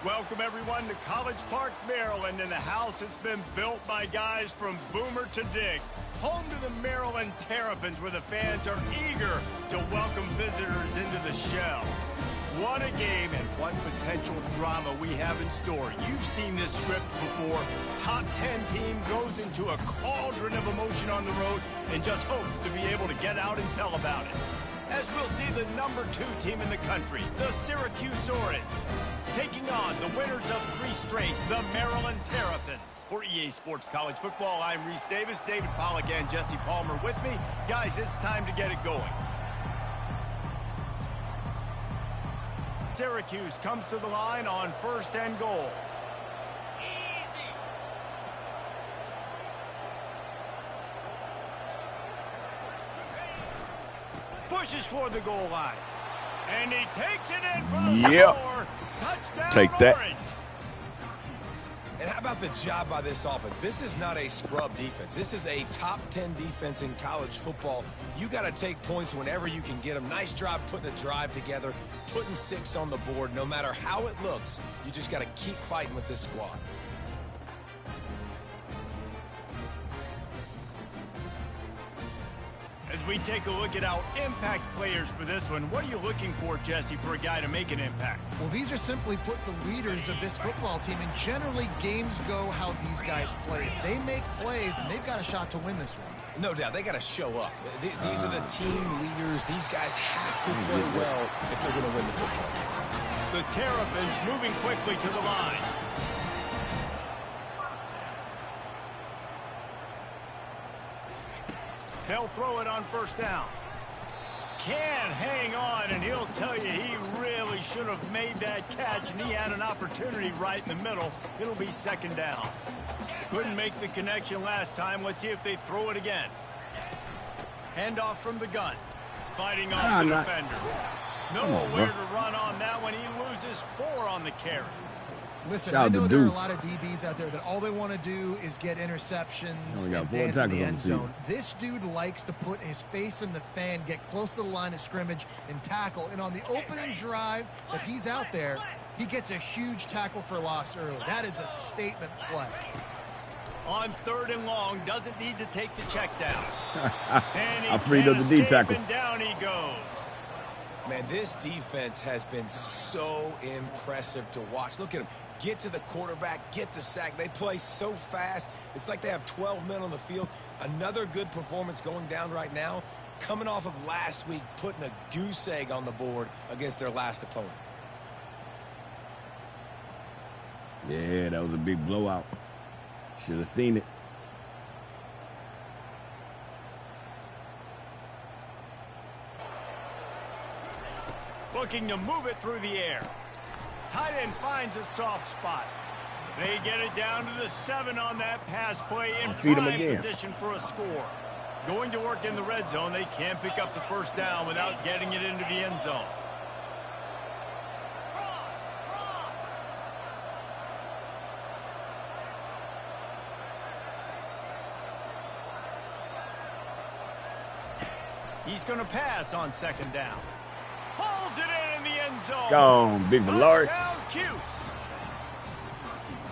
Welcome, everyone, to College Park, Maryland, and the house has been built by guys from Boomer to Diggs. Home to the Maryland Terrapins, where the fans are eager to welcome visitors into the shell. What a game and what potential drama we have in store. You've seen this script before. Top 10 team goes into a cauldron of emotion on the road and just hopes to be able to get out and tell about it. As we'll see the number 2 team in the country, the Syracuse Orange, taking on the winners of 3 straight, the Maryland Terrapins. For EA Sports College Football, I'm Reese Davis, David Pollack, and Jesse Palmer with me. Guys, it's time to get it going. Syracuse comes to the line on 1st and goal. Pushes for the goal line. And he takes it in for the score. Touchdown, take that. Orange. And how about the job by this offense? This is not a scrub defense. This is a top 10 defense in college football. You got to take points whenever you can get them. Nice job putting a drive together, putting 6 on the board. No matter how it looks, you just got to keep fighting with this squad. As we take a look at our impact players for this one, what are you looking for, Jesse, for a guy to make an impact? Well, these are simply put the leaders of this football team, and generally games go how these guys play. If they make plays, then they've got a shot to win this one. No doubt, they got to show up. These are the team leaders. These guys have to play well if they're going to win the football game. The Terrapins moving quickly to the line. They'll throw it on 1st down. Can hang on, and he'll tell you he really should have made that catch, and he had an opportunity right in the middle. It'll be 2nd down. Couldn't make the connection last time. Let's see if they throw it again. Handoff from the gun. Fighting off the defender. Nowhere to run on that one. He loses 4 on the carry. Listen, I know there are a lot of DBs out there that all they want to do is get interceptions and dance in the end zone. This dude likes to put his face in the fan, get close to the line of scrimmage, and tackle. And on the opening drive that he's out there, he gets a huge tackle for loss early. That is a statement play. On 3rd and long, doesn't need to take the check down. And he I freed up the D tackle. And down he goes. Man, this defense has been so impressive to watch. Look at them. Get to the quarterback, get the sack. They play so fast. It's like they have 12 men on the field. Another good performance going down right now. Coming off of last week, putting a goose egg on the board against their last opponent. Yeah, that was a big blowout. Should have seen it. Looking to move it through the air. Tight end finds a soft spot. They get it down to the 7 on that pass play in prime position for a score. Going to work in the red zone, they can't pick up the 1st down without getting it into the end zone. He's going to pass on 2nd down. Pulls it in the end zone. Gone, big Valari. Touchdown, Cuse.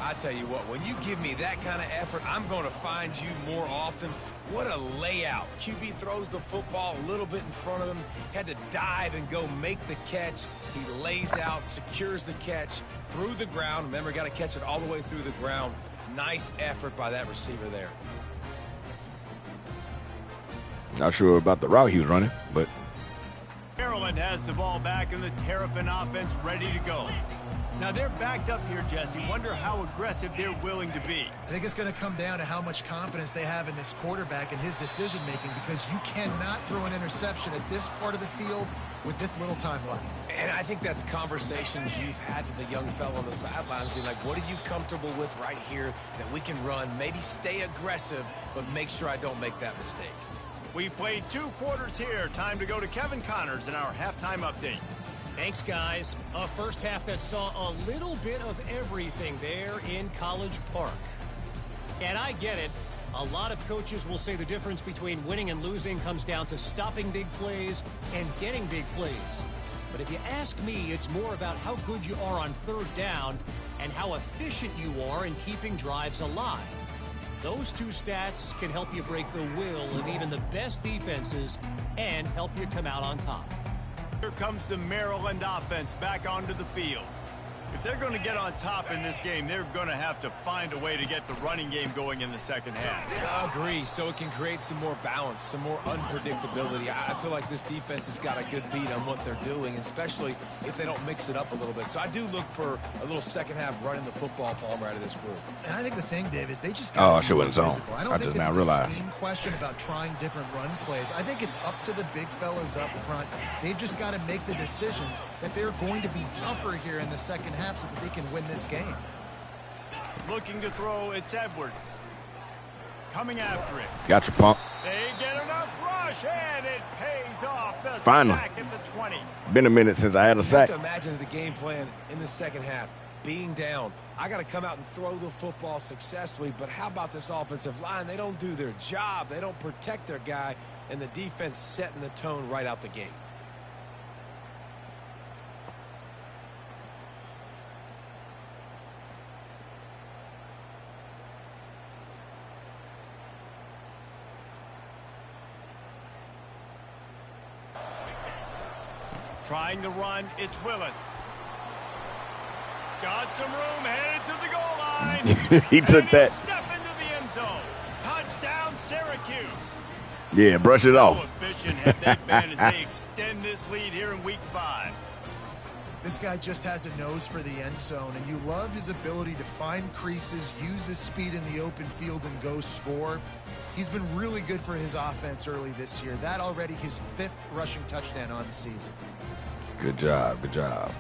I tell you what, when you give me that kind of effort, I'm going to find you more often. What a layout. QB throws the football a little bit in front of him. Had to dive and go make the catch. He lays out, secures the catch through the ground. Remember, got to catch it all the way through the ground. Nice effort by that receiver there. Not sure about the route he was running, but Maryland has the ball back and the Terrapin offense ready to go. Now they're backed up here, Jesse. Wonder how aggressive they're willing to be. I think it's going to come down to how much confidence they have in this quarterback and his decision-making, because you cannot throw an interception at this part of the field with this little time left. And I think that's conversations you've had with the young fellow on the sidelines, being like, what are you comfortable with right here that we can run? Maybe stay aggressive, but make sure I don't make that mistake. We played 2 quarters here. Time to go to Kevin Connors in our halftime update. Thanks, guys. A first half that saw a little bit of everything there in College Park. And I get it. A lot of coaches will say the difference between winning and losing comes down to stopping big plays and getting big plays. But if you ask me, it's more about how good you are on third down and how efficient you are in keeping drives alive. Those two stats can help you break the will of even the best defenses and help you come out on top. Here comes the Maryland offense back onto the field. If they're going to get on top in this game, they're going to have to find a way to get the running game going in the second half. I agree, so it can create some more balance, some more unpredictability. I feel like this defense has got a good beat on what they're doing, especially if they don't mix it up a little bit. So I do look for a little second half running the football, Palmer, out of this group. And I think the thing, Dave, is they just got to be more physical. I don't think just now it's realized. a scheme question about trying different run plays. I think it's up to the big fellas up front. They've just got to make the decision that they're going to be tougher here in the second half so that they can win this game. Looking to throw, it's Edwards. Coming after it. Gotcha, pump. They get enough rush, and it pays off. The Finally. sack at the 20. Been a minute since I had a sack. You have to imagine the game plan in the second half. Being down, I got to come out and throw the football successfully, but how about this offensive line? They don't do their job. They don't protect their guy, and the defense setting the tone right out the gate. Trying to run, it's Willis. Got some room, headed to the goal line. He took that. Step into the end zone. Touchdown, Syracuse. Yeah, brush it off. So efficient have they been as they extend this lead here in week 5. This guy just has a nose for the end zone, and you love his ability to find creases, use his speed in the open field, and go score. He's been really good for his offense early this year. That already his 5th rushing touchdown on the season. Good job, good job.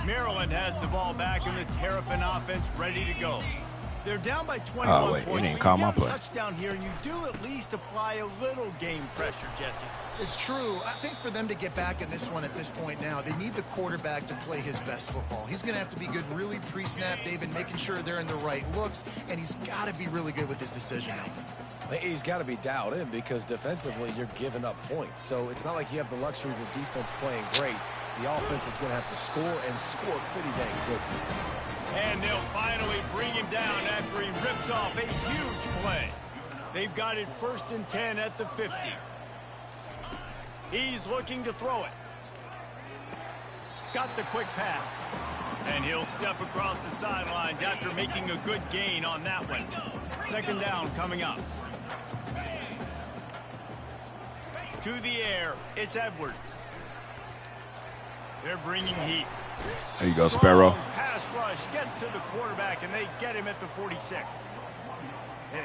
Maryland has the ball back, and the Terrapin offense ready to go. They're down by 21 Oh, wait, points. you didn't call my get a play. touchdown here, and you do at least apply a little game pressure, Jesse. It's true. I think for them to get back in this one at this point now, they need the quarterback to play his best football. He's going to have to be good really pre-snap, David, making sure they're in the right looks, and he's got to be really good with his decision-making. He's got to be dialed in because defensively you're giving up points. So it's not like you have the luxury of your defense playing great. The offense is going to have to score and score pretty dang quickly. And they'll finally bring him down after he rips off a huge play. They've got it 1st and 10 at the 50. He's looking to throw it. Got the quick pass. And he'll step across the sidelines after making a good gain on that one. 2nd down coming up. To the air, it's Edwards. They're bringing heat. There you go, Sparrow. Pass rush gets to the quarterback, and they get him at the 46.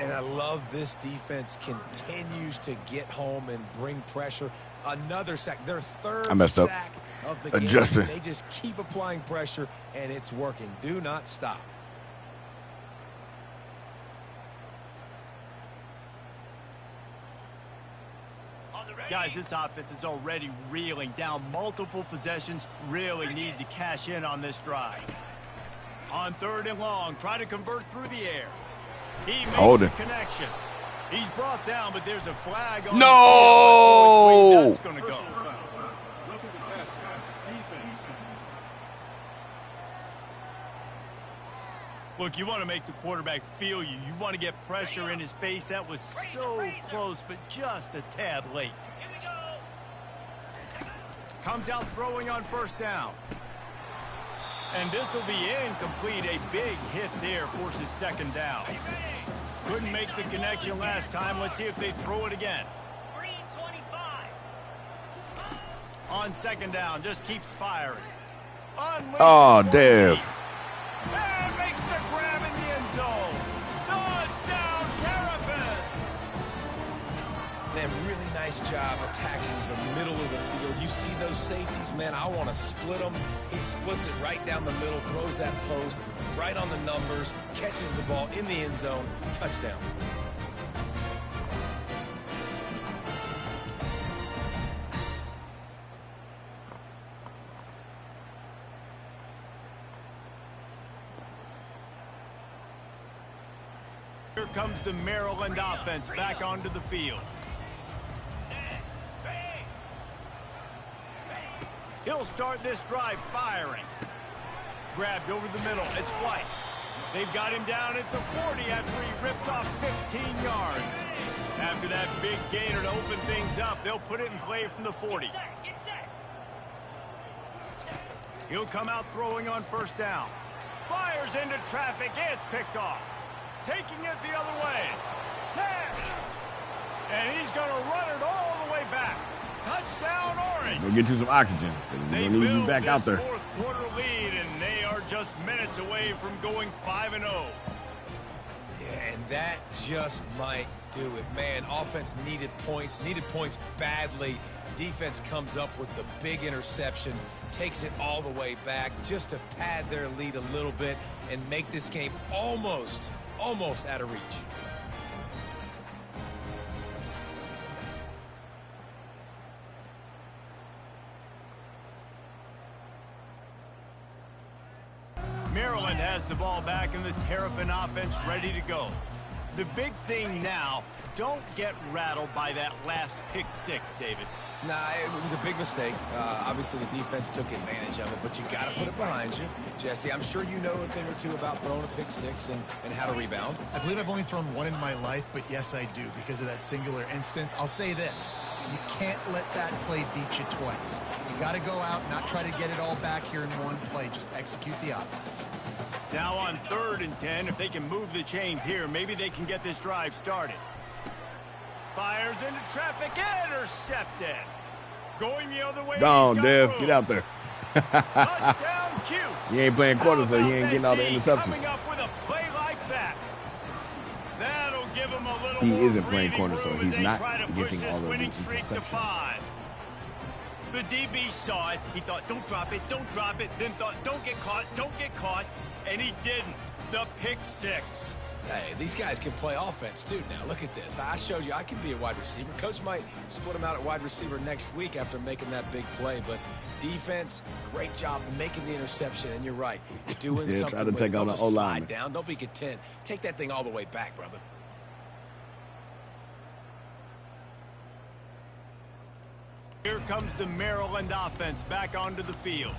And I love this defense continues to get home and bring pressure. Another sack. Their 3rd sack of the game. They just keep applying pressure, and it's working. Do not stop. Guys, this offense is already reeling down multiple possessions. Really need to cash in on this drive. On 3rd and long, try to convert through the air. He makes the connection. He's brought down, but there's a flag on. No! That's going to go. Look, you want to make the quarterback feel you. You want to get pressure in his face. That was so close, but just a tad late. Comes out throwing on 1st down. And this will be incomplete. A big hit there forces 2nd down. Couldn't make the connection last time. Let's see if they throw it again. On 2nd down, just keeps firing. Oh, Dev. And makes the grab in the end zone. Touchdown, Terrapins! Man, really nice job attacking the middle of the field. You see those safeties, man, I want to split them. He splits it right down the middle, throws that post right on the numbers, catches the ball in the end zone, touchdown. Here comes the Maryland offense back onto the field. He'll start this drive firing. Grabbed over the middle. It's White. They've got him down at the 40 after he ripped off 15 yards. After that big gainer to open things up, they'll put it in play from the 40. He'll come out throwing on first down. Fires into traffic. It's picked off. Taking it the other way. 10. And he's going to run it all the way back. Touchdown, Orange. We'll get you some oxygen. We'll need you back out there. Fourth quarter lead, and they are just minutes away from going 5-0. Yeah, and that just might do it. Man, offense needed points badly. Defense comes up with the big interception, takes it all the way back just to pad their lead a little bit and make this game almost out of reach. Maryland has the ball back and the Terrapin offense ready to go. The big thing now, don't get rattled by that last pick six, David. Nah, it was a big mistake. Obviously, the defense took advantage of it, but you got to put it behind you. Jesse, I'm sure you know a thing or two about throwing a pick six and how to rebound. I believe I've only thrown one in my life, but yes, I do because of that singular instance. I'll say this. You can't let that play beat you twice. You got to go out, not try to get it all back here in one play. Just execute the offense. Now on 3rd and 10, if they can move the chains here, maybe they can get this drive started. Fires into traffic, intercepted. Going the other way. Gone, Dev. Get out there. Touchdown, Cuse. He ain't playing quarter, so he ain't getting all the interceptions. Coming up with a play like that. That'll give him a little He more isn't playing corner, so room he's as they not try to getting push all this of winning the streak to interceptions. 5. The DB saw it. He thought, don't drop it, don't drop it. Then thought, don't get caught, and he didn't. The pick six. Hey, these guys can play offense, too. Now, look at this. I showed you I can be a wide receiver. Coach might split him out at wide receiver next week after making that big play. But defense, great job making the interception. And you're right. Doing something try to take on the O-line. Down. Don't be content. Take that thing all the way back, brother. Here comes the Maryland offense back onto the field.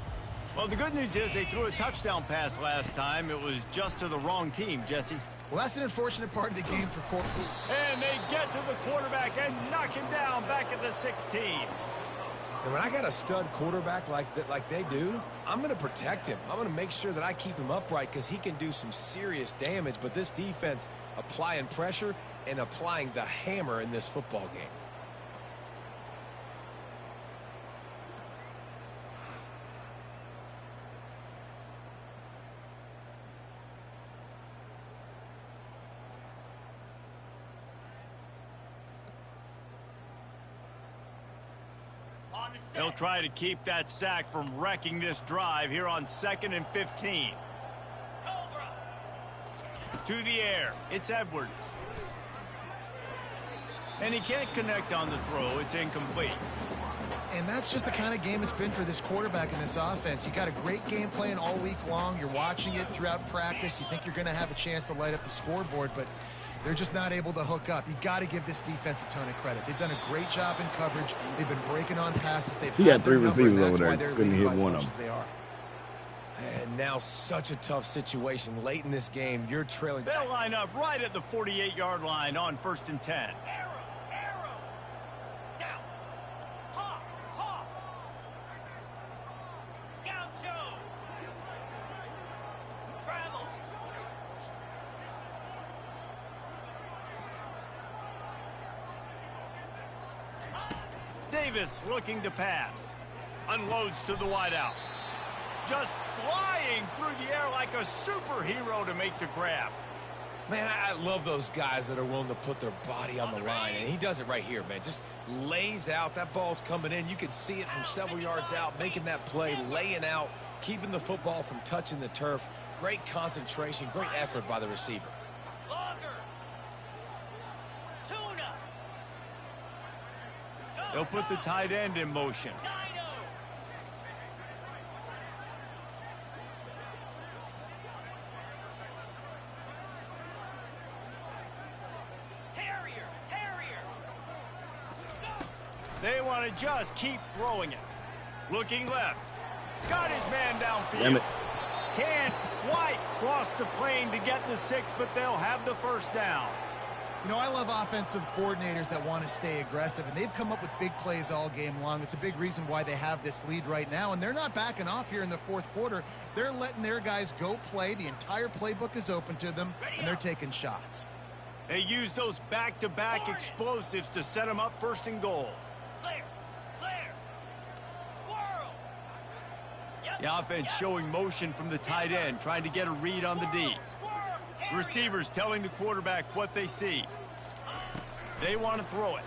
Well, the good news is they threw a touchdown pass last time. It was just to the wrong team, Jesse. Well, that's an unfortunate part of the game for Court. And they get to the quarterback and knock him down back at the 16. And when I got a stud quarterback like they do, I'm going to protect him. I'm going to make sure that I keep him upright because he can do some serious damage. But this defense applying pressure and applying the hammer in this football game. They'll try to keep that sack from wrecking this drive here on 2nd and 15. To the air. It's Edwards. And he can't connect on the throw. It's incomplete. And that's just the kind of game it's been for this quarterback in this offense. You got a great game plan all week long. You're watching it throughout practice. You think you're going to have a chance to light up the scoreboard, but they're just not able to hook up. You got to give this defense a ton of credit. They've done a great job in coverage. They've been breaking on passes. He had 3 receivers over there. Couldn't hit one of them. And now such a tough situation. Late in this game, you're trailing. They'll line up right at the 48-yard line on 1st and 10. Davis looking to pass. Unloads to the wideout. Just flying through the air like a superhero to make the grab. Man, I love those guys that are willing to put their body on the line, and he does it right here, man. Just lays out. That ball's coming in. You can see it from several yards out, making that play, laying out, keeping the football from touching the turf. Great concentration, great effort by the receiver. They'll put the tight end in motion. They want to just keep throwing it. Looking left. Got his man downfield. Damn it. Can't quite cross the plane to get the 6, but they'll have the first down. You know, I love offensive coordinators that want to stay aggressive, and they've come up with big plays all game long. It's a big reason why they have this lead right now, and they're not backing off here in the fourth quarter. They're letting their guys go play. The entire playbook is open to them, and they're taking shots. They use those back-to-back explosives to set them up first and goal. The offense showing motion from the tight end, trying to get a read on the D. Receivers telling the quarterback what they see. They want to throw it.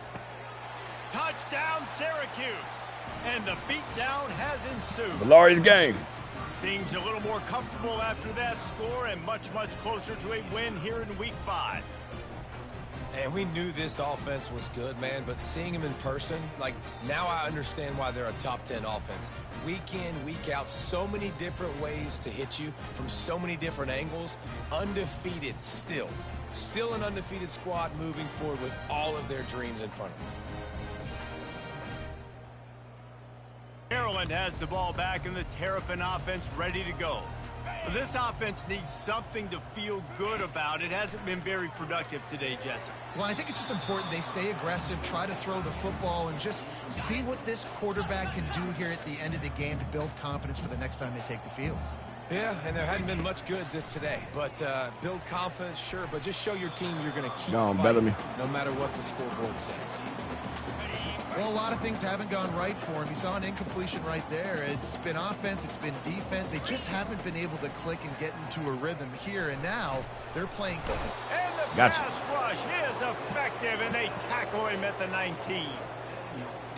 Touchdown, Syracuse. And the beatdown has ensued. Valari's game. Things a little more comfortable after that score and much, much closer to a win here in Week 5. And we knew this offense was good, man, but seeing them in person, like, now I understand why they're a top 10 offense. Week in, week out, so many different ways to hit you from so many different angles. Undefeated still. Still an undefeated squad moving forward with all of their dreams in front of them. Maryland has the ball back and the Terrapin offense ready to go. This offense needs something to feel good about. It hasn't been very productive today, Jesse. Well, I think it's just important they stay aggressive, try to throw the football, and just see what this quarterback can do here at the end of the game to build confidence for the next time they take the field. Yeah, and there hadn't been much good today. But build confidence, sure, but just show your team you're going to keep fighting, no matter what the scoreboard says. Well, a lot of things haven't gone right for him. You saw an incompletion right there. It's been offense, it's been defense. They just haven't been able to click and get into a rhythm here, and now they're playing. And the pass rush is effective, and they tackle him at the 19.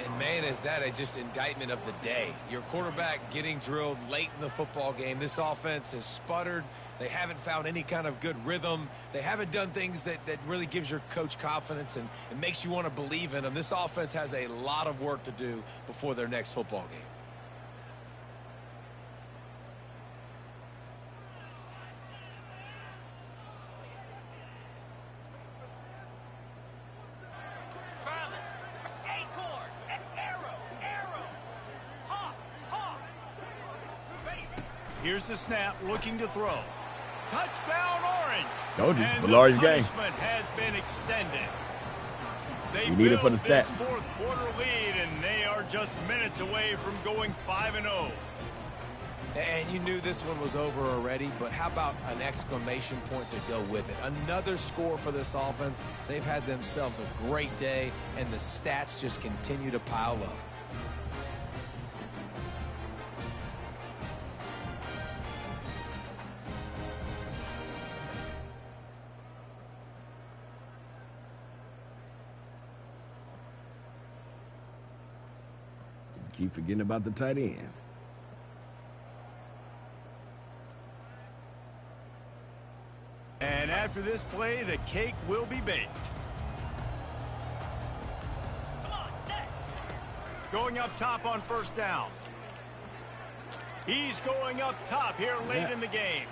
And, man, is that a just indictment of the day. Your quarterback getting drilled late in the football game. This offense has sputtered. They haven't found any kind of good rhythm. They haven't done things that really gives your coach confidence and it makes you want to believe in them. This offense has a lot of work to do before their next football game. Here's the snap, looking to throw. Touchdown, Orange. Told you, and Valari's the game. punishment has been extended. They We need it for the this stats. fourth quarter lead, and they are just minutes away from going 5-0. And you knew this one was over already, but how about an exclamation point to go with it? Another score for this offense. They've had themselves a great day, and the stats just continue to pile up. Keep forgetting about the tight end. And after this play, the cake will be baked. Going up top on first down. He's going up top here late in the game.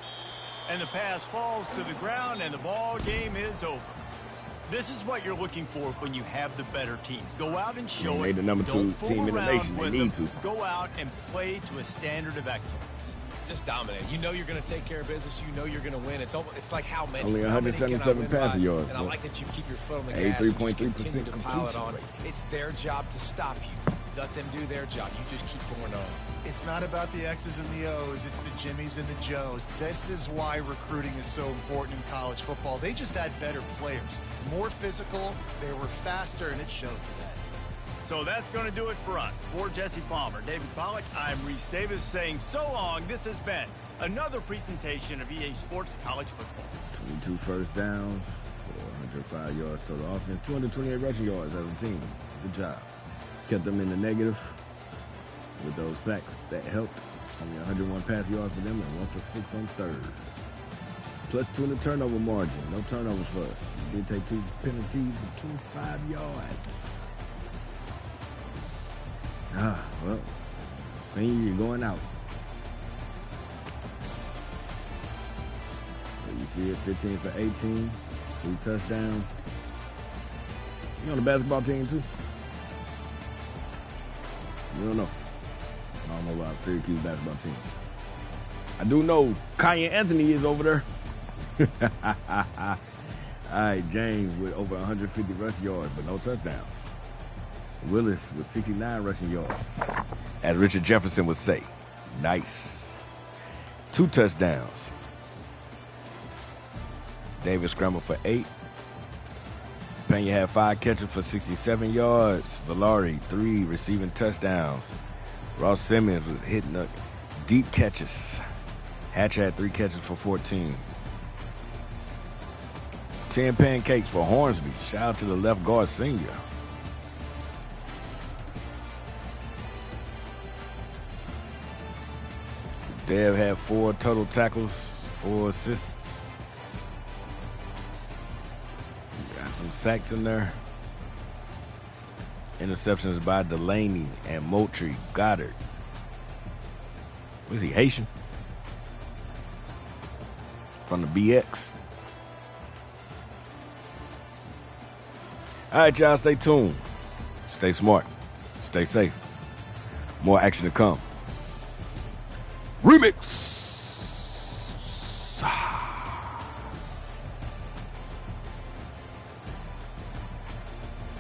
And the pass falls to the ground, and the ball game is over. This is what you're looking for when you have the better team. Go out and show it. The number 2 team in the nation. They need to. Go out and play to a standard of excellence. Just dominate. You know you're going to take care of business. You know you're going to win. It's like how many? Only 177 passing yards. And I like that you keep your foot on the gas and just continue to pile it on. rate. It's their job to stop you. Let them do their job. You just keep going on. It's not about the X's and the O's. It's the Jimmies and the Joes. This is why recruiting is so important in college football. They just had better players, more physical, they were faster, and it showed today. So that's going to do it for us. For Jesse Palmer, David Pollack, I'm Reese Davis saying so long. This has been another presentation of EA Sports College Football. 22 first downs, 405 yards total offense, 228 rushing yards as a team. Good job. Kept them in the negative with those sacks. That helped. Only 101 pass yards for them and 1 for 6 on third. Plus 2 in the turnover margin. No turnovers for us. We did take 2 penalties for 25 yards. Well, senior, you're going out. So you see it, 15 for 18, 3 touchdowns. You on the basketball team too? You don't know. I don't know about Syracuse basketball team. I do know Kanye Anthony is over there. All right, James with over 150 rushing yards, but no touchdowns. Willis with 69 rushing yards. As Richard Jefferson would say, nice. 2 touchdowns. Davis scrambled for 8. Pena had 5 catches for 67 yards. Valari, 3 receiving touchdowns. Ross Simmons was hitting the deep catches. Hatch had 3 catches for 14. 10 pancakes for Hornsby. Shout out to the left guard senior. Dev had 4 total tackles, 4 assists. Got some sacks in there. Interceptions by Delaney and Moultrie. Goddard. Was he Haitian? From the BX. All right, y'all, stay tuned. Stay smart. Stay safe. More action to come. Remix.